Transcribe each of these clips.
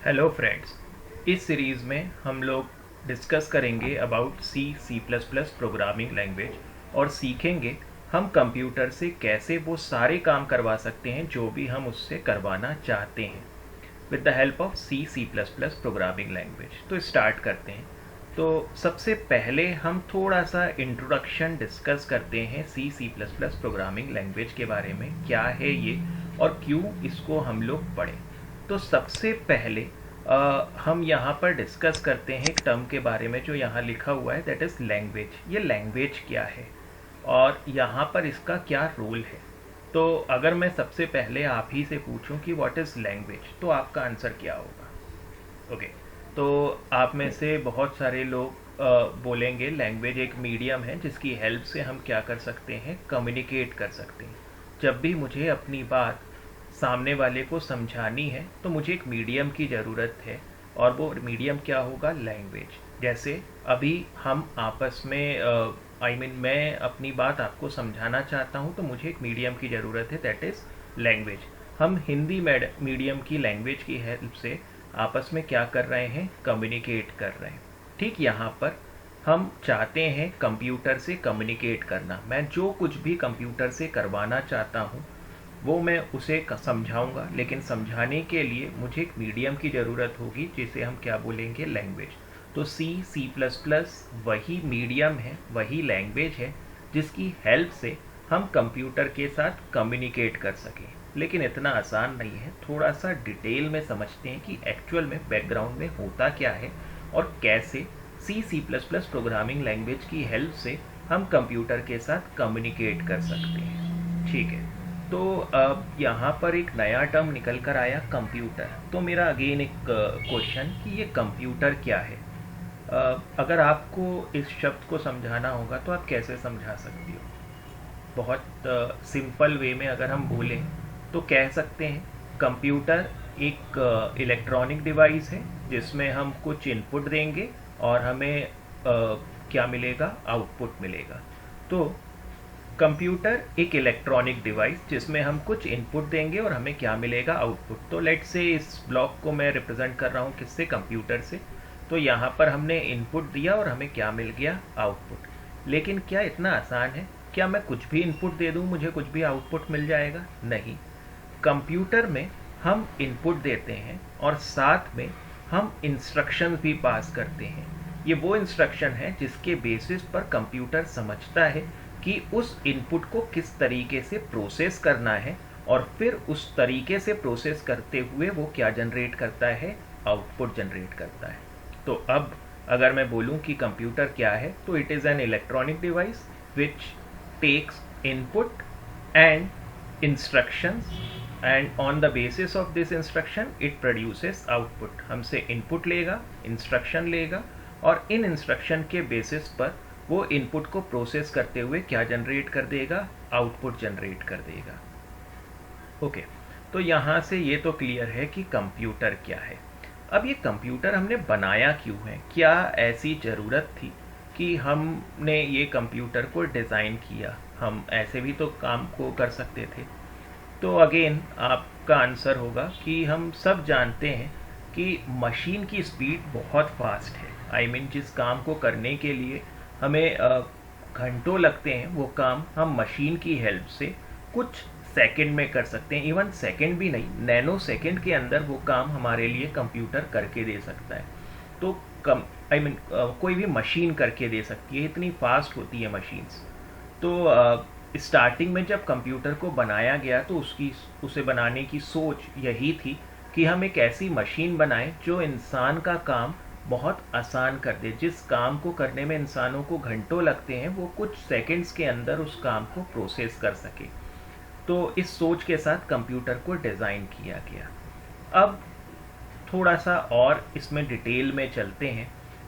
Hello friends. इस series में हम लोग डिस्कस करेंगे about C plus plus programming language और सीखेंगे हम कंप्यूटर से कैसे वो सारे काम करवा सकते हैं जो भी हम उससे करवाना चाहते हैं with the help of C plus plus programming language. तो स्टार्ट करते हैं। तो सबसे पहले हम थोड़ा सा इंट्रोडक्शन डिस्कस करते हैं C plus plus programming language के बारे में, क्या है ये और क्यों इसको हम लोग पढ़ें। तो सबसे पहले हम यहाँ पर डिस्कस करते हैं एक टर्म के बारे में जो यहाँ लिखा हुआ है, दैट इज़ लैंग्वेज। ये लैंग्वेज क्या है और यहाँ पर इसका क्या रोल है। तो अगर मैं सबसे पहले आप ही से पूछूं कि व्हाट इज़ लैंग्वेज, तो आपका आंसर क्या होगा? ओके। तो आप में से बहुत सारे लोग बोलेंगे लैंग्वेज एक मीडियम है जिसकी हेल्प से हम क्या कर सकते हैं, कम्युनिकेट कर सकते हैं। जब भी मुझे अपनी बात सामने वाले को समझानी है तो मुझे एक मीडियम की ज़रूरत है, और वो मीडियम क्या होगा, लैंग्वेज। जैसे अभी हम आपस में मैं अपनी बात आपको समझाना चाहता हूँ तो मुझे एक मीडियम की ज़रूरत है, दैट इज़ लैंग्वेज। हम हिंदी मीडियम की लैंग्वेज की हेल्प से आपस में क्या कर रहे हैं, कम्युनिकेट कर रहे हैं। ठीक यहाँ पर हम चाहते हैं कंप्यूटर से कम्युनिकेट करना। मैं जो कुछ भी कंप्यूटर से करवाना चाहता हूँ वो मैं उसे समझाऊंगा, लेकिन समझाने के लिए मुझे एक मीडियम की ज़रूरत होगी जिसे हम क्या बोलेंगे, लैंग्वेज। तो सी प्लस प्लस वही मीडियम है, वही लैंग्वेज है जिसकी हेल्प से हम कंप्यूटर के साथ कम्युनिकेट कर सकें। लेकिन इतना आसान नहीं है, थोड़ा सा डिटेल में समझते हैं कि एक्चुअल में बैकग्राउंड में होता क्या है और कैसे C plus plus programming language की हेल्प से हम कंप्यूटर के साथ कम्युनिकेट कर सकते हैं। ठीक है। तो अब यहाँ पर एक नया टर्म निकल कर आया, कंप्यूटर। तो मेरा अगेन एक क्वेश्चन कि ये कंप्यूटर क्या है। अगर आपको इस शब्द को समझाना होगा तो आप कैसे समझा सकती हो? बहुत सिंपल वे में अगर हम बोलें तो कह सकते हैं कंप्यूटर एक इलेक्ट्रॉनिक डिवाइस है जिसमें हम कुछ इनपुट देंगे और हमें क्या मिलेगा, आउटपुट मिलेगा। तो कंप्यूटर एक इलेक्ट्रॉनिक डिवाइस जिसमें हम कुछ इनपुट देंगे और हमें क्या मिलेगा, आउटपुट। तो लेट्स से इस ब्लॉक को मैं रिप्रेजेंट कर रहा हूँ किससे, कंप्यूटर से। तो यहाँ पर हमने इनपुट दिया और हमें क्या मिल गया, आउटपुट। लेकिन क्या इतना आसान है? क्या मैं कुछ भी इनपुट दे दूँ मुझे कुछ भी आउटपुट मिल जाएगा? नहीं। कंप्यूटर में हम इनपुट देते हैं और साथ में हम इंस्ट्रक्शंस भी पास करते हैं। ये वो इंस्ट्रक्शन है जिसके बेसिस पर कंप्यूटर समझता है कि उस इनपुट को किस तरीके से प्रोसेस करना है, और फिर उस तरीके से प्रोसेस करते हुए वो क्या जनरेट करता है, आउटपुट जनरेट करता है। तो अब अगर मैं बोलूं कि कंप्यूटर क्या है, तो it is an electronic device which takes input and instructions, and on the basis of this instruction it produces output. हमसे इनपुट लेगा, इंस्ट्रक्शन लेगा, और इन इंस्ट्रक्शन के बेसिस पर वो इनपुट को प्रोसेस करते हुए क्या जनरेट कर देगा, आउटपुट जनरेट कर देगा। ओके। तो यहाँ से ये तो क्लियर है कि कंप्यूटर क्या है। अब ये कंप्यूटर हमने बनाया क्यों है, क्या ऐसी ज़रूरत थी कि हमने ये कंप्यूटर को डिज़ाइन किया? हम ऐसे भी तो काम को कर सकते थे। तो अगेन आपका आंसर होगा कि हम सब जानते हैं कि मशीन की स्पीड बहुत फास्ट है। आई मीन जिस काम को करने के लिए हमें घंटों लगते हैं वो काम हम मशीन की हेल्प से कुछ सेकंड में कर सकते हैं। इवन सेकंड भी नहीं, नैनो सेकंड के अंदर वो काम हमारे लिए कंप्यूटर करके दे सकता है। तो कोई भी मशीन करके दे सकती है, इतनी फास्ट होती है मशीन्स। तो स्टार्टिंग में जब कंप्यूटर को बनाया गया तो उसे बनाने की सोच यही थी कि हम एक ऐसी मशीन बनाएं जो इंसान का काम बहुत आसान कर दे। जिस काम को करने में इंसानों को घंटों लगते हैं वो कुछ सेकंड्स के अंदर उस काम को प्रोसेस कर सके। तो इस सोच के साथ कंप्यूटर को डिज़ाइन किया गया। अब थोड़ा सा और इसमें डिटेल में चलते हैं।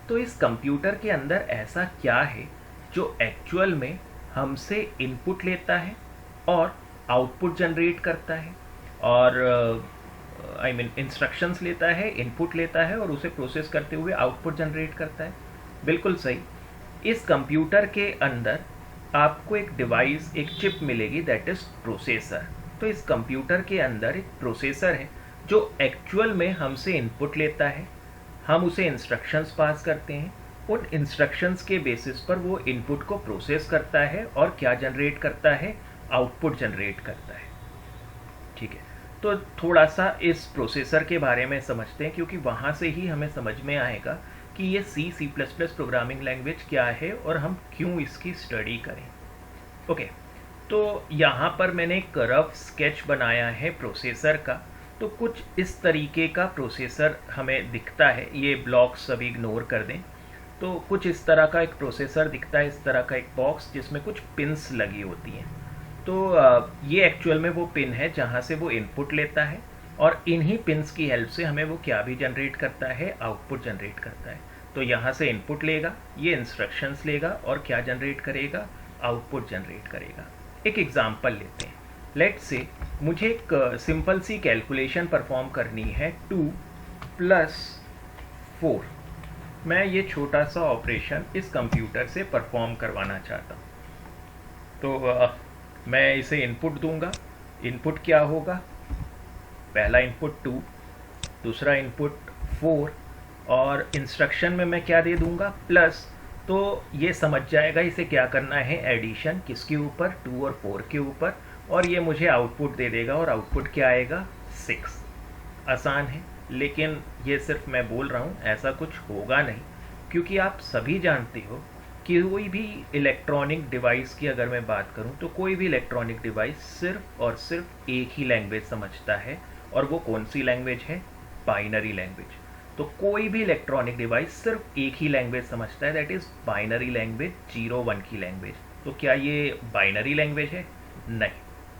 तो इस कंप्यूटर के अंदर ऐसा क्या है जो एक्चुअल में हमसे इनपुट लेता है और आउटपुट जनरेट करता है, और इंस्ट्रक्शंस लेता है, इनपुट लेता है और उसे प्रोसेस करते हुए आउटपुट जनरेट करता है। बिल्कुल सही। इस कंप्यूटर के अंदर आपको एक डिवाइस, एक चिप मिलेगी, दैट इज़ प्रोसेसर। तो इस कंप्यूटर के अंदर एक प्रोसेसर है जो एक्चुअल में हमसे इनपुट लेता है, हम उसे इंस्ट्रक्शंस पास करते हैं, उन इंस्ट्रक्शंस के बेसिस पर वो इनपुट को प्रोसेस करता है और क्या जनरेट करता है, आउटपुट जनरेट करता है। ठीक है, तो थोड़ा सा इस प्रोसेसर के बारे में समझते हैं, क्योंकि वहाँ से ही हमें समझ में आएगा कि ये C++ प्रोग्रामिंग लैंग्वेज क्या है और हम क्यों इसकी स्टडी करें। ओके, तो यहाँ पर मैंने एक रफ स्केच बनाया है प्रोसेसर का। तो कुछ इस तरीके का प्रोसेसर हमें दिखता है, ये ब्लॉक्स सभी इग्नोर कर दें। तो कुछ इस तरह का एक प्रोसेसर दिखता है, इस तरह का एक बॉक्स जिसमें कुछ पिन्स लगी होती हैं। तो ये एक्चुअल में वो पिन है जहाँ से वो इनपुट लेता है, और इन्हीं पिन्स की हेल्प से हमें वो क्या भी जनरेट करता है, आउटपुट जनरेट करता है। तो यहाँ से इनपुट लेगा, ये इंस्ट्रक्शंस लेगा और क्या जनरेट करेगा, आउटपुट जनरेट करेगा। एक एग्जांपल लेते हैं। लेट्स से मुझे एक सिंपल सी कैलकुलेशन परफॉर्म करनी है 2 + 4। मैं ये छोटा सा ऑपरेशन इस कंप्यूटर से परफॉर्म करवाना चाहता हूँ। तो मैं इसे इनपुट दूंगा। इनपुट क्या होगा, पहला इनपुट 2, दूसरा इनपुट 4, और इंस्ट्रक्शन में मैं क्या दे दूंगा, प्लस। तो ये समझ जाएगा इसे क्या करना है, एडिशन किसके ऊपर, 2 और 4 के ऊपर, और ये मुझे आउटपुट दे देगा, और आउटपुट क्या आएगा, 6। आसान है, लेकिन ये सिर्फ मैं बोल रहा हूँ, ऐसा कुछ होगा नहीं, क्योंकि आप सभी जानते हो कि कोई भी इलेक्ट्रॉनिक डिवाइस की अगर मैं बात करूँ तो कोई भी इलेक्ट्रॉनिक डिवाइस सिर्फ और सिर्फ एक ही लैंग्वेज समझता है, और वो कौन सी लैंग्वेज है, बाइनरी लैंग्वेज। तो कोई भी इलेक्ट्रॉनिक डिवाइस सिर्फ एक ही लैंग्वेज समझता है, दैट इज़ बाइनरी लैंग्वेज, 0-1 की लैंग्वेज। तो क्या ये बाइनरी लैंग्वेज है, नहीं,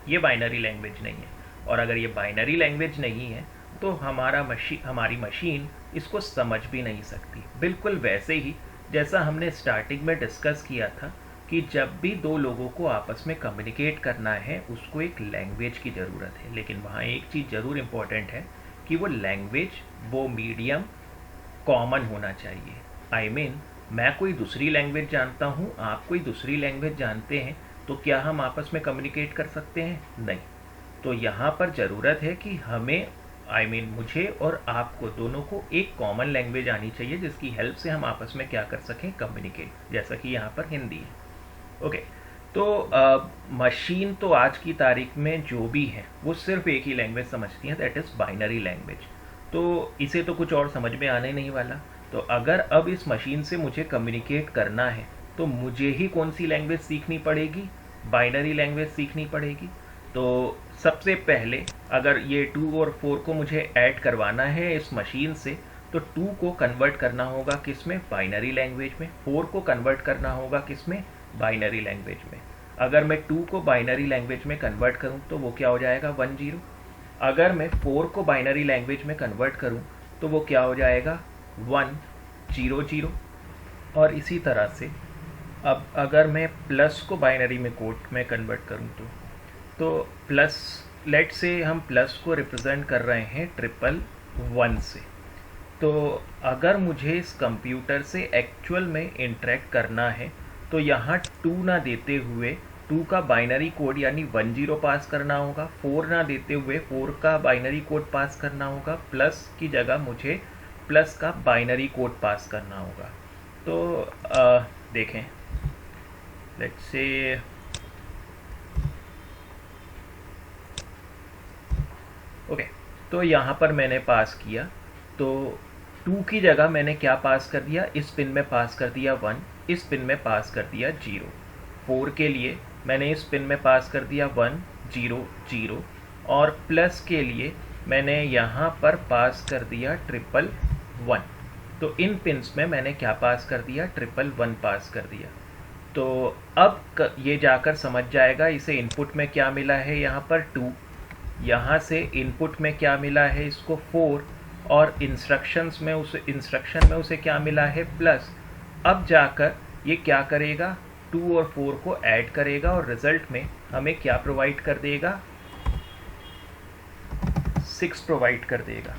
ये बाइनरी लैंग्वेज नहीं है। और अगर ये बाइनरी लैंग्वेज नहीं है तो हमारी मशीन इसको समझ भी नहीं सकती। बिल्कुल वैसे ही जैसा हमने स्टार्टिंग में डिस्कस किया था कि जब भी दो लोगों को आपस में कम्युनिकेट करना है उसको एक लैंग्वेज की ज़रूरत है, लेकिन वहाँ एक चीज़ ज़रूर इम्पॉर्टेंट है कि वो लैंग्वेज, वो मीडियम कॉमन होना चाहिए। I mean, मैं कोई दूसरी लैंग्वेज जानता हूँ, आप कोई दूसरी लैंग्वेज जानते हैं, तो क्या हम आपस में कम्युनिकेट कर सकते हैं, नहीं। तो यहाँ पर ज़रूरत है कि हमें मुझे और आपको दोनों को एक कॉमन लैंग्वेज आनी चाहिए जिसकी हेल्प से हम आपस में क्या कर सकें, कम्युनिकेट, जैसा कि यहाँ पर हिंदी है। ओके, तो मशीन तो आज की तारीख में जो भी है वो सिर्फ एक ही लैंग्वेज समझती है, दैट इज़ बाइनरी लैंग्वेज। तो इसे तो कुछ और समझ में आने नहीं वाला। तो अगर अब इस मशीन से मुझे कम्युनिकेट करना है तो मुझे ही कौन सी लैंग्वेज सीखनी पड़ेगी, बाइनरी लैंग्वेज सीखनी पड़ेगी। तो सबसे पहले अगर ये 2 और 4 को मुझे ऐड करवाना है इस मशीन से, तो 2 को कन्वर्ट करना होगा किस में, बाइनरी लैंग्वेज में। 4 को कन्वर्ट करना होगा किस में, बाइनरी लैंग्वेज में। अगर मैं 2 को बाइनरी लैंग्वेज में कन्वर्ट करूं तो वो क्या हो जाएगा, 1 0। अगर मैं 4 को बाइनरी लैंग्वेज में कन्वर्ट करूं तो वो क्या हो जाएगा, 1 0 0। और इसी तरह से अब अगर मैं प्लस को बाइनरी में कोड में कन्वर्ट करूं तो प्लस, लेट से हम प्लस को रिप्रेजेंट कर रहे हैं 111 से। तो अगर मुझे इस कंप्यूटर से एक्चुअल में इंटरेक्ट करना है तो यहाँ 2 ना देते हुए 2 का बाइनरी कोड यानी 1 0 पास करना होगा, 4 ना देते हुए 4 का बाइनरी कोड पास करना होगा, प्लस की जगह मुझे प्लस का बाइनरी कोड पास करना होगा। तो देखें, लेट्स से ओके, तो यहाँ पर मैंने पास किया, तो 2 की जगह मैंने क्या पास कर दिया, इस पिन में पास कर दिया 1, इस पिन में पास कर दिया 0। 4 के लिए मैंने इस पिन में पास कर दिया 1 0 0, और प्लस के लिए मैंने यहाँ पर पास कर दिया 111। तो इन पिन्स में मैंने क्या पास कर दिया, 111 पास कर दिया। तो अब ये जाकर समझ जाएगा इसे इनपुट में क्या मिला है, यहाँ पर 2, यहाँ से इनपुट में क्या मिला है इसको 4, और इंस्ट्रक्शन में उसे क्या मिला है, प्लस। अब जाकर ये क्या करेगा, 2 और 4 को ऐड करेगा और रिजल्ट में हमें क्या प्रोवाइड कर देगा, 6 प्रोवाइड कर देगा।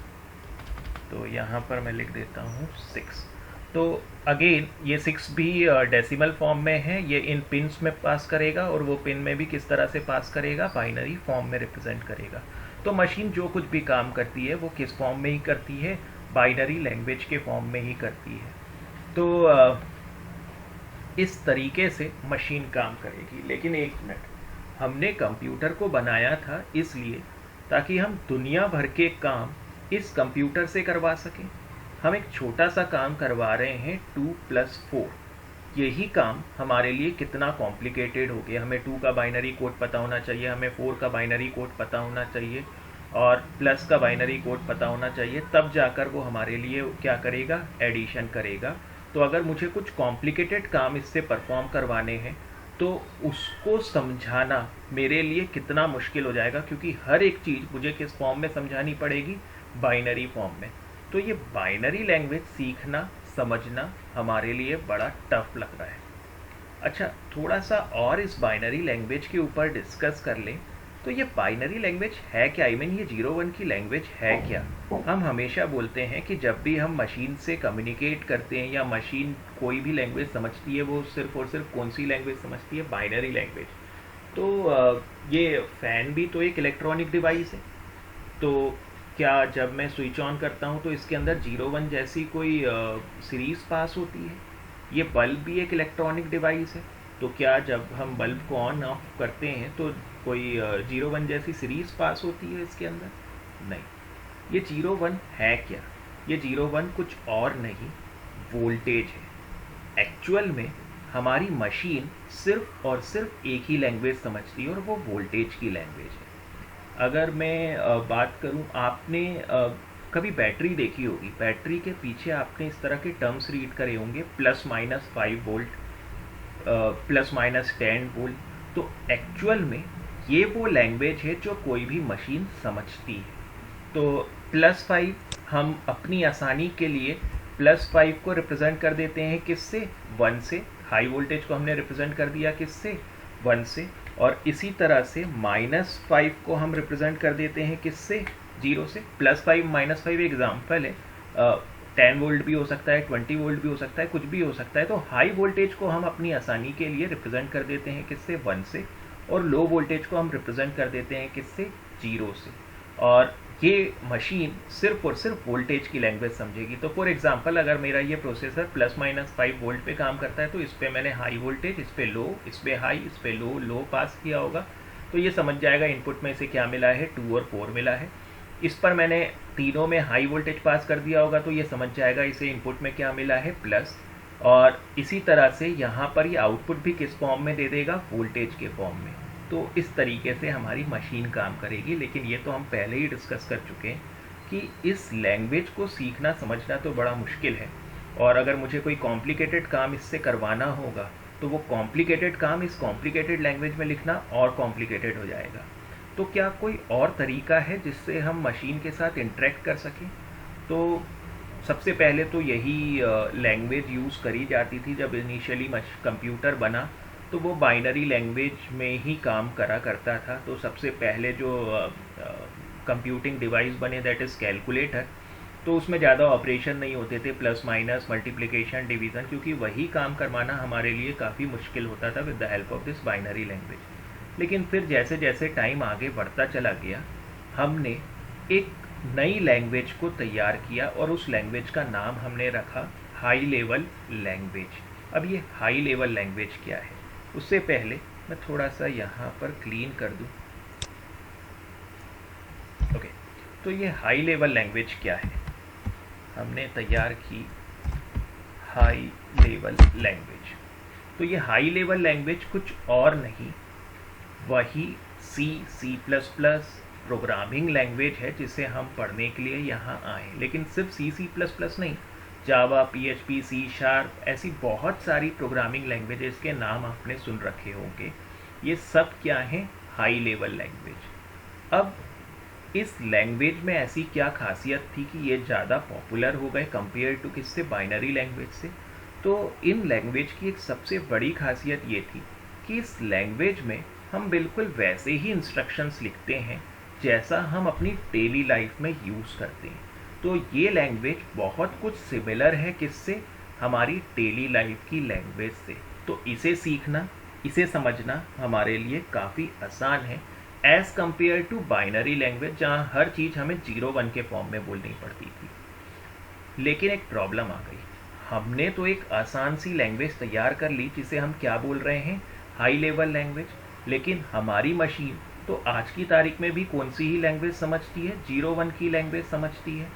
तो यहाँ पर मैं लिख देता हूँ 6। तो अगेन ये 6 भी डेसिमल फॉर्म में है, ये इन पिन्स में पास करेगा, और वो पिन में भी किस तरह से पास करेगा, बाइनरी फॉर्म में रिप्रेजेंट करेगा। तो मशीन जो कुछ भी काम करती है वो किस फॉर्म में ही करती है, बाइनरी लैंग्वेज के फॉर्म में ही करती है। तो इस तरीके से मशीन काम करेगी। लेकिन एक मिनट, हमने कंप्यूटर को बनाया था इसलिए ताकि हम दुनिया भर के काम इस कंप्यूटर से करवा सकें। हम एक छोटा सा काम करवा रहे हैं 2+4, यही काम हमारे लिए कितना कॉम्प्लिकेटेड हो गया। हमें 2 का बाइनरी कोड पता होना चाहिए, हमें 4 का बाइनरी कोड पता होना चाहिए और प्लस का बाइनरी कोड पता होना चाहिए, तब जाकर वो हमारे लिए क्या करेगा, एडिशन करेगा। तो अगर मुझे कुछ कॉम्प्लिकेटेड काम इससे परफॉर्म करवाने हैं तो उसको समझाना मेरे लिए कितना मुश्किल हो जाएगा, क्योंकि हर एक चीज़ मुझे किस फॉर्म में समझानी पड़ेगी, बाइनरी फॉर्म में। तो ये बाइनरी लैंग्वेज सीखना समझना हमारे लिए बड़ा टफ लग रहा है। अच्छा, थोड़ा सा और इस बाइनरी लैंग्वेज के ऊपर डिस्कस कर लें। तो ये बाइनरी लैंग्वेज है क्या, आई मीन ये 0-1 की लैंग्वेज है क्या। हम हमेशा बोलते हैं कि जब भी हम मशीन से कम्युनिकेट करते हैं या मशीन कोई भी लैंग्वेज समझती है, वो सिर्फ और सिर्फ कौन सी लैंग्वेज समझती है, बाइनरी लैंग्वेज। तो ये फ़ैन भी तो एक इलेक्ट्रॉनिक डिवाइस है। तो क्या जब मैं स्विच ऑन करता हूँ तो इसके अंदर 0-1 जैसी कोई सीरीज़ पास होती है। ये बल्ब भी एक इलेक्ट्रॉनिक डिवाइस है। तो क्या जब हम बल्ब को ऑन ऑफ करते हैं तो कोई 0-1 जैसी सीरीज़ पास होती है इसके अंदर? नहीं। ये 0-1 है क्या? ये 0-1 कुछ और नहीं, वोल्टेज है। एक्चुअल में हमारी मशीन सिर्फ और सिर्फ एक ही लैंग्वेज समझती है और वो वोल्टेज की लैंग्वेज है। अगर मैं बात करूं, आपने कभी बैटरी देखी होगी, बैटरी के पीछे आपने इस तरह के टर्म्स रीड करे होंगे, +-5 वोल्ट, +-10 वोल्ट। तो एक्चुअल में ये वो लैंग्वेज है जो कोई भी मशीन समझती है। तो +5 हम अपनी आसानी के लिए +5 को रिप्रेजेंट कर देते हैं किससे, 1 से। हाई वोल्टेज को हमने रिप्रेजेंट कर दिया किससे, 1 से। और इसी तरह से -5 को हम रिप्रेजेंट कर देते हैं किससे, 0 से। +5 -5 एग्जाम्पल है, 10 वोल्ट भी हो सकता है, 20 वोल्ट भी हो सकता है, कुछ भी हो सकता है। तो हाई वोल्टेज को हम अपनी आसानी के लिए रिप्रेजेंट कर देते हैं किससे, 1 से। और लो वोल्टेज को हम रिप्रेजेंट कर देते हैं किससे, 0 से। और ये मशीन सिर्फ और सिर्फ वोल्टेज की लैंग्वेज समझेगी। तो फॉर एग्जांपल, अगर मेरा ये प्रोसेसर +-5 वोल्ट पे काम करता है तो इस पर मैंने हाई वोल्टेज, इस पे लो, इस पे हाई, इस पे लो पास किया होगा, तो ये समझ जाएगा इनपुट में इसे क्या मिला है, 2 और 4 मिला है। इस पर मैंने तीनों में हाई वोल्टेज पास कर दिया होगा तो ये समझ जाएगा इसे इनपुट में क्या मिला है, प्लस। और इसी तरह से यहाँ पर ये आउटपुट भी किस फॉर्म में दे देगा, वोल्टेज के फॉर्म में। तो इस तरीके से हमारी मशीन काम करेगी। लेकिन ये तो हम पहले ही डिस्कस कर चुके हैं कि इस लैंग्वेज को सीखना समझना तो बड़ा मुश्किल है, और अगर मुझे कोई कॉम्प्लिकेटेड काम इससे करवाना होगा तो वो कॉम्प्लिकेटेड काम इस कॉम्प्लिकेटेड लैंग्वेज में लिखना और कॉम्प्लिकेटेड हो जाएगा। तो क्या कोई और तरीका है जिससे हम मशीन के साथ इंटरेक्ट कर सकें? तो सबसे पहले तो यही लैंग्वेज यूज़ करी जाती थी। जब इनिशियली कंप्यूटर बना तो वो बाइनरी लैंग्वेज में ही काम करा करता था। तो सबसे पहले जो कंप्यूटिंग डिवाइस बने, दैट इज़ कैलकुलेटर, तो उसमें ज़्यादा ऑपरेशन नहीं होते थे, प्लस माइनस, मल्टीप्लिकेशन, डिवीज़न, क्योंकि वही काम करवाना हमारे लिए काफ़ी मुश्किल होता था with the help of this binary language. लेकिन फिर जैसे जैसे टाइम आगे बढ़ता चला गया, हमने एक नई लैंग्वेज को तैयार किया और उस लैंग्वेज का नाम हमने रखा हाई लेवल लैंग्वेज। अब ये हाई लेवल लैंग्वेज क्या है, उससे पहले मैं थोड़ा सा यहाँ पर क्लीन कर दूँ। ओके, तो ये हाई लेवल लैंग्वेज क्या है, हमने तैयार की हाई लेवल लैंग्वेज। तो ये हाई लेवल लैंग्वेज कुछ और नहीं, वही C++ प्रोग्रामिंग लैंग्वेज है जिसे हम पढ़ने के लिए यहाँ आए। लेकिन सिर्फ C++ नहीं, जावा, PHP, C#, ऐसी बहुत सारी प्रोग्रामिंग लैंग्वेजेस के नाम आपने सुन रखे होंगे। ये सब क्या हैं, हाई लेवल लैंग्वेज। अब इस लैंग्वेज में ऐसी क्या खासियत थी कि ये ज़्यादा पॉपुलर हो गए कंपेयर टू किससे, बाइनरी लैंग्वेज से? तो इन लैंग्वेज की एक सबसे बड़ी खासियत ये थी कि इस लैंग्वेज में हम बिल्कुल वैसे ही इंस्ट्रक्शंस लिखते हैं जैसा हम अपनी डेली लाइफ में यूज़ करते हैं। तो ये लैंग्वेज बहुत कुछ सिमिलर है किससे, हमारी डेली लाइफ की लैंग्वेज से। तो इसे सीखना, इसे समझना हमारे लिए काफ़ी आसान है as compare to binary language जहाँ हर चीज़ हमें 0 1 के फॉर्म में बोलनी पड़ती थी। लेकिन एक प्रॉब्लम आ गई, हमने तो एक आसान सी लैंग्वेज तैयार कर ली जिसे हम क्या बोल रहे हैं, हाई लेवल लैंग्वेज। लेकिन हमारी मशीन तो आज की तारीख में भी कौन सी ही लैंग्वेज समझती है, 0 1 की लैंग्वेज समझती है।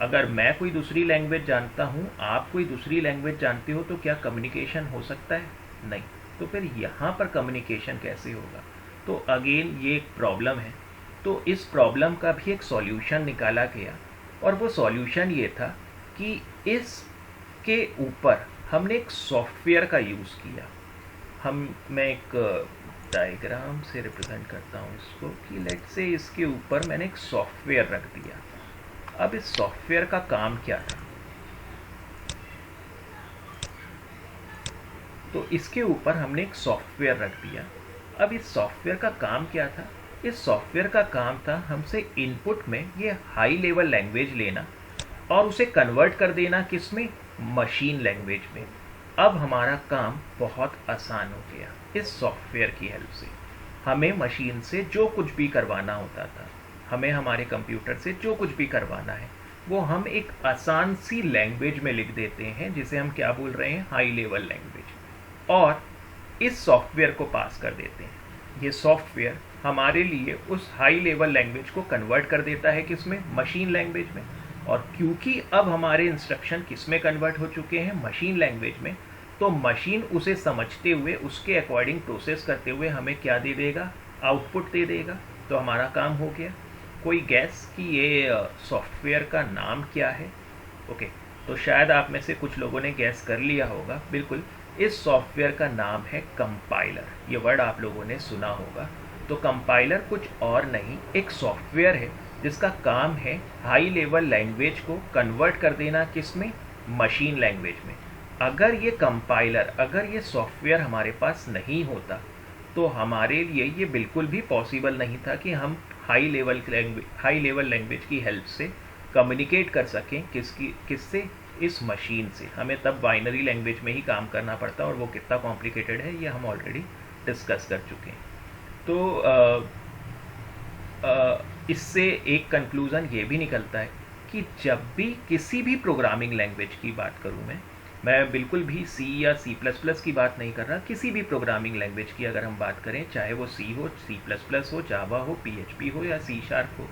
अगर मैं कोई दूसरी लैंग्वेज जानता हूँ, आप कोई दूसरी लैंग्वेज जानते हो, तो क्या कम्युनिकेशन हो सकता है? नहीं। तो फिर यहाँ पर कम्युनिकेशन कैसे होगा? तो अगेन ये एक प्रॉब्लम है। तो इस प्रॉब्लम का भी एक सॉल्यूशन निकाला गया, और वो सॉल्यूशन ये था कि इसके ऊपर हमने एक सॉफ्टवेयर का यूज़ किया। मैं एक डायग्राम से रिप्रेजेंट करता हूँ इसको कि लेट से इसके ऊपर मैंने एक सॉफ्टवेयर रख दिया। अब इस सॉफ्टवेयर का काम क्या था? तो इसके ऊपर हमने एक सॉफ्टवेयर रख दिया। अब इस सॉफ्टवेयर का काम क्या था? इस सॉफ्टवेयर का काम था हमसे इनपुट में ये हाई लेवल लैंग्वेज लेना और उसे कन्वर्ट कर देना किस में, मशीन लैंग्वेज में। अब हमारा काम बहुत आसान हो गया। इस सॉफ्टवेयर की हेल्प से हमें मशीन से जो कुछ भी करवाना होता था, हमें हमारे कंप्यूटर से जो कुछ भी करवाना है, वो हम एक आसान सी लैंग्वेज में लिख देते हैं जिसे हम क्या बोल रहे हैं, हाई लेवल लैंग्वेज, और इस सॉफ्टवेयर को पास कर देते हैं। ये सॉफ्टवेयर हमारे लिए उस हाई लेवल लैंग्वेज को कन्वर्ट कर देता है किस में, मशीन लैंग्वेज में। और क्योंकि अब हमारे इंस्ट्रक्शन किस में कन्वर्ट हो चुके हैं, मशीन लैंग्वेज में, तो मशीन उसे समझते हुए उसके अकॉर्डिंग प्रोसेस करते हुए हमें क्या दे देगा, आउटपुट दे देगा। तो हमारा काम हो गया। कोई गैस कि ये सॉफ्टवेयर का नाम क्या है? ओके, तो शायद आप में से कुछ लोगों ने गैस कर लिया होगा। बिल्कुल, इस सॉफ्टवेयर का नाम है कंपाइलर। ये वर्ड आप लोगों ने सुना होगा। तो कंपाइलर कुछ और नहीं, एक सॉफ्टवेयर है जिसका काम है हाई लेवल लैंग्वेज को कन्वर्ट कर देना किस में, मशीन लैंग्वेज में। अगर ये कंपाइलर, अगर ये सॉफ्टवेयर हमारे पास नहीं होता तो हमारे लिए ये बिल्कुल भी पॉसिबल नहीं था कि हम हाई लेवल लैंग्वेज की हेल्प से कम्युनिकेट कर सकें किससे, इस मशीन से। हमें तब बाइनरी लैंग्वेज में ही काम करना पड़ता, और वो कितना कॉम्प्लिकेटेड है ये हम ऑलरेडी डिस्कस कर चुके हैं। तो इससे एक कंक्लूज़न ये भी निकलता है कि जब भी किसी भी प्रोग्रामिंग लैंग्वेज की बात करूँ, मैं बिल्कुल भी सी या C++ की बात नहीं कर रहा, किसी भी प्रोग्रामिंग लैंग्वेज की अगर हम बात करें, चाहे वो C हो, C++ हो, जावा हो, PHP हो या C# हो,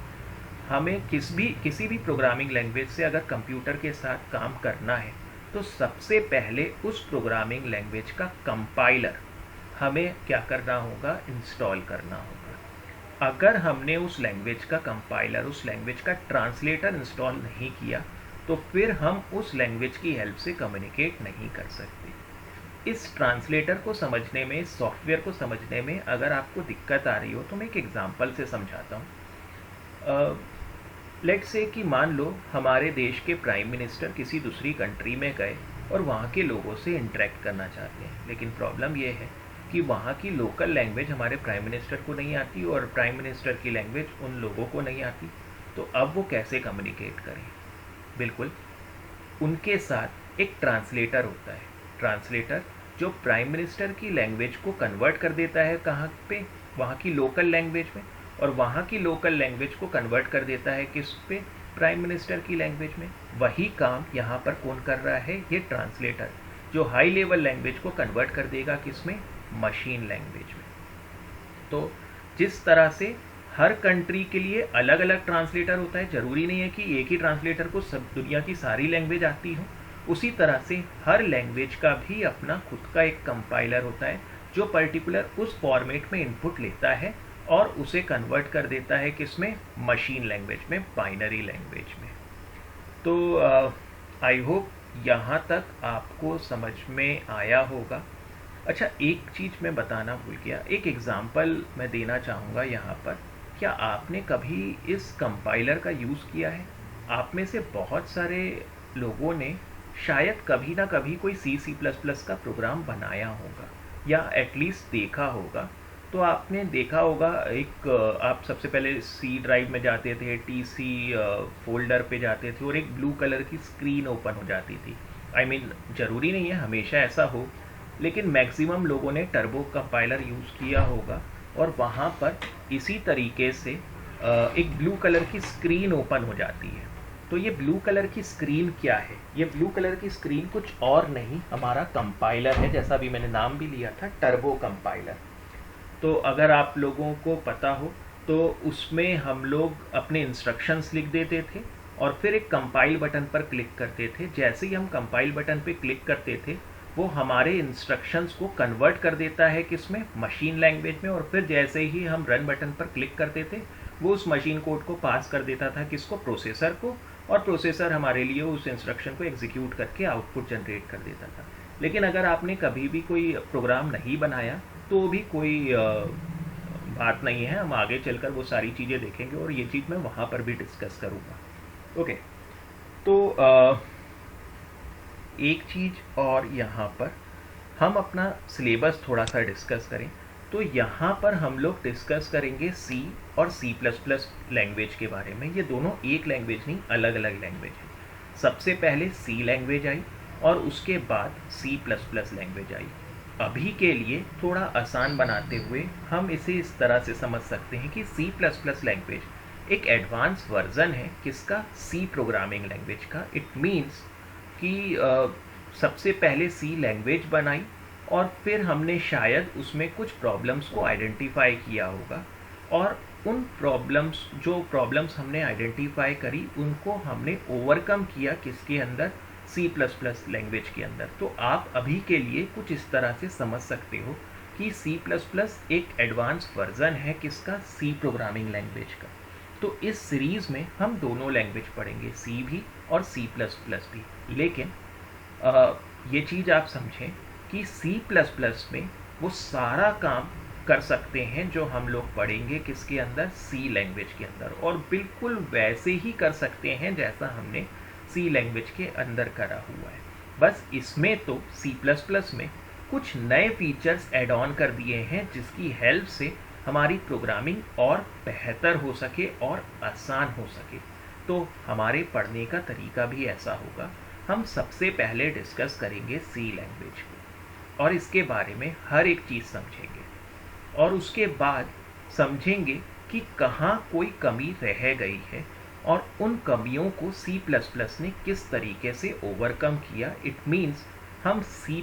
हमें किसी भी प्रोग्रामिंग लैंग्वेज से अगर कंप्यूटर के साथ काम करना है तो सबसे पहले उस प्रोग्रामिंग लैंग्वेज का कंपाइलर हमें क्या करना होगा, इंस्टॉल करना होगा। अगर हमने उस लैंग्वेज का कंपाइलर, उस लैंग्वेज का ट्रांसलेटर इंस्टॉल नहीं किया तो फिर हम उस लैंग्वेज की हेल्प से कम्युनिकेट नहीं कर सकते। इस ट्रांसलेटर को समझने में, इस सॉफ्टवेयर को समझने में अगर आपको दिक्कत आ रही हो तो मैं एक एग्जांपल से समझाता हूँ। लेट्स से कि मान लो हमारे देश के प्राइम मिनिस्टर किसी दूसरी कंट्री में गए और वहाँ के लोगों से इंटरेक्ट करना चाहते हैं, लेकिन प्रॉब्लम ये है कि वहाँ की लोकल लैंग्वेज हमारे प्राइम मिनिस्टर को नहीं आती और प्राइम मिनिस्टर की लैंग्वेज उन लोगों को नहीं आती। तो अब वो कैसे कम्युनिकेट करें? बिल्कुल, उनके साथ एक ट्रांसलेटर होता है। ट्रांसलेटर जो प्राइम मिनिस्टर की लैंग्वेज को कन्वर्ट कर देता है कहाँ पे, वहाँ की लोकल लैंग्वेज में, और वहाँ की लोकल लैंग्वेज को कन्वर्ट कर देता है किस पे, प्राइम मिनिस्टर की लैंग्वेज में। वही काम यहाँ पर कौन कर रहा है, ये ट्रांसलेटर, जो हाई लेवल लैंग्वेज को कन्वर्ट कर देगा किस में, मशीन लैंग्वेज में। तो जिस तरह से हर कंट्री के लिए अलग अलग ट्रांसलेटर होता है, ज़रूरी नहीं है कि एक ही ट्रांसलेटर को सब दुनिया की सारी लैंग्वेज आती हो, उसी तरह से हर लैंग्वेज का भी अपना खुद का एक कंपाइलर होता है जो पर्टिकुलर उस फॉर्मेट में इनपुट लेता है और उसे कन्वर्ट कर देता है किस में, मशीन लैंग्वेज में, बाइनरी लैंग्वेज में। तो आई होप यहाँ तक आपको समझ में आया होगा। अच्छा, एक चीज़ मैं बताना भूल गया, एक एग्ज़ाम्पल मैं देना चाहूँगा यहाँ पर। क्या आपने कभी इस कंपाइलर का यूज़ किया है? आप में से बहुत सारे लोगों ने शायद कभी ना कभी कोई C++ का प्रोग्राम बनाया होगा या एटलीस्ट देखा होगा। तो आपने देखा होगा, आप सबसे पहले C ड्राइव में जाते थे, TC फोल्डर पे जाते थे और एक ब्लू कलर की स्क्रीन ओपन हो जाती थी। ज़रूरी नहीं है हमेशा ऐसा हो, लेकिन मैक्सिमम लोगों ने टर्बो कंपाइलर यूज़ किया होगा और वहाँ पर इसी तरीके से एक ब्लू कलर की स्क्रीन ओपन हो जाती है। तो ये ब्लू कलर की स्क्रीन क्या है? ये ब्लू कलर की स्क्रीन कुछ और नहीं, हमारा कंपाइलर है, जैसा अभी मैंने नाम भी लिया था, टर्बो कंपाइलर। तो अगर आप लोगों को पता हो तो उसमें हम लोग अपने इंस्ट्रक्शंस लिख देते थे और फिर एक कंपाइल बटन पर क्लिक करते थे। जैसे ही हम कंपाइल बटन पर क्लिक करते थे वो हमारे इंस्ट्रक्शंस को कन्वर्ट कर देता है किसमें? मशीन लैंग्वेज में। और फिर जैसे ही हम रन बटन पर क्लिक करते थे वो उस मशीन कोड को पास कर देता था किसको? प्रोसेसर को। और प्रोसेसर हमारे लिए उस इंस्ट्रक्शन को एग्जीक्यूट करके आउटपुट जनरेट कर देता था। लेकिन अगर आपने कभी भी कोई प्रोग्राम नहीं बनाया तो भी कोई बात नहीं है, हम आगे चलकर वो सारी चीज़ें देखेंगे और ये चीज़ मैं वहाँ पर भी डिस्कस करूँगा। ओके, तो एक चीज़ और यहाँ पर हम अपना सिलेबस थोड़ा सा डिस्कस करें तो यहाँ पर हम लोग डिस्कस करेंगे सी और C++ लैंग्वेज के बारे में। ये दोनों एक लैंग्वेज नहीं, अलग अलग लैंग्वेज है। सबसे पहले सी लैंग्वेज आई और उसके बाद C++ लैंग्वेज आई। अभी के लिए थोड़ा आसान बनाते हुए हम इसे इस तरह से समझ सकते हैं कि C++ लैंग्वेज एक एडवांस वर्जन है किसका? सी प्रोग्रामिंग लैंग्वेज का। इट मीन्स कि सबसे पहले सी लैंग्वेज बनाई और फिर हमने शायद उसमें कुछ प्रॉब्लम्स को आइडेंटिफाई किया होगा और उन प्रॉब्लम्स हमने आइडेंटिफाई करी उनको हमने ओवरकम किया किसके अंदर? C++ लैंग्वेज के अंदर। तो आप अभी के लिए कुछ इस तरह से समझ सकते हो कि C++ एक एडवांस वर्जन है किसका? सी प्रोग्रामिंग लैंग्वेज का। तो इस सीरीज़ में हम दोनों लैंग्वेज पढ़ेंगे, सी भी और C++ भी। लेकिन ये चीज़ आप समझें कि C++ में वो सारा काम कर सकते हैं जो हम लोग पढ़ेंगे किसके अंदर? सी लैंग्वेज के अंदर, और बिल्कुल वैसे ही कर सकते हैं जैसा हमने सी लैंग्वेज के अंदर करा हुआ है। बस इसमें तो C++ में कुछ नए फीचर्स ऐड ऑन कर दिए हैं जिसकी हेल्प से हमारी प्रोग्रामिंग और बेहतर हो सके और आसान हो सके। तो हमारे पढ़ने का तरीका भी ऐसा होगा। हम सबसे पहले डिस्कस करेंगे सी लैंग्वेज को और इसके बारे में हर एक चीज़ समझेंगे और उसके बाद समझेंगे कि कहाँ कोई कमी रह गई है और उन कमियों को C++ ने किस तरीके से ओवरकम किया। इट मीन्स हम C++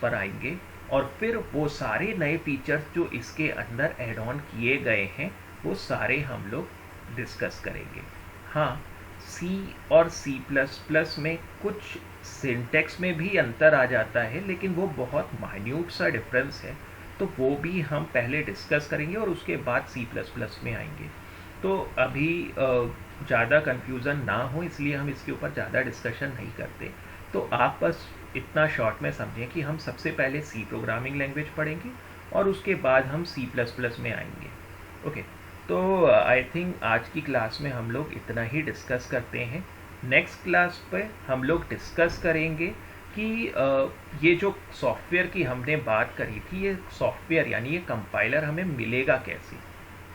पर आएंगे और फिर वो सारे नए फीचर्स जो इसके अंदर ऐड ऑन किए गए हैं वो सारे हम लोग डिस्कस करेंगे। हाँ, C और C++ में कुछ सिंटेक्स में भी अंतर आ जाता है लेकिन वो बहुत माइन्यूट सा डिफरेंस है, तो वो भी हम पहले डिस्कस करेंगे और उसके बाद C++ में आएंगे। तो अभी ज़्यादा कन्फ्यूज़न ना हो इसलिए हम इसके ऊपर ज़्यादा डिस्कशन नहीं करते। तो आप बस इतना शॉर्ट में समझें कि हम सबसे पहले सी प्रोग्रामिंग लैंग्वेज पढ़ेंगे और उसके बाद हम C++ में आएंगे। ओके, तो आई थिंक आज की क्लास में हम लोग इतना ही डिस्कस करते हैं। नेक्स्ट क्लास पे हम लोग डिस्कस करेंगे कि ये जो सॉफ्टवेयर की हमने बात करी थी, ये सॉफ्टवेयर यानी ये कंपाइलर हमें मिलेगा कैसे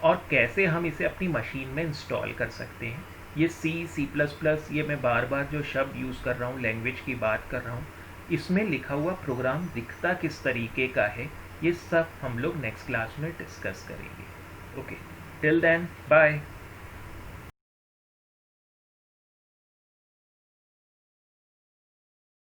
और कैसे हम इसे अपनी मशीन में इंस्टॉल कर सकते हैं। ये C++, ये मैं बार बार जो शब्द यूज़ कर रहा हूँ, लैंग्वेज की बात कर रहा हूँ, इसमें लिखा हुआ प्रोग्राम दिखता किस तरीके का है, ये सब हम लोग नेक्स्ट क्लास में डिस्कस करेंगे। Okay, till then bye.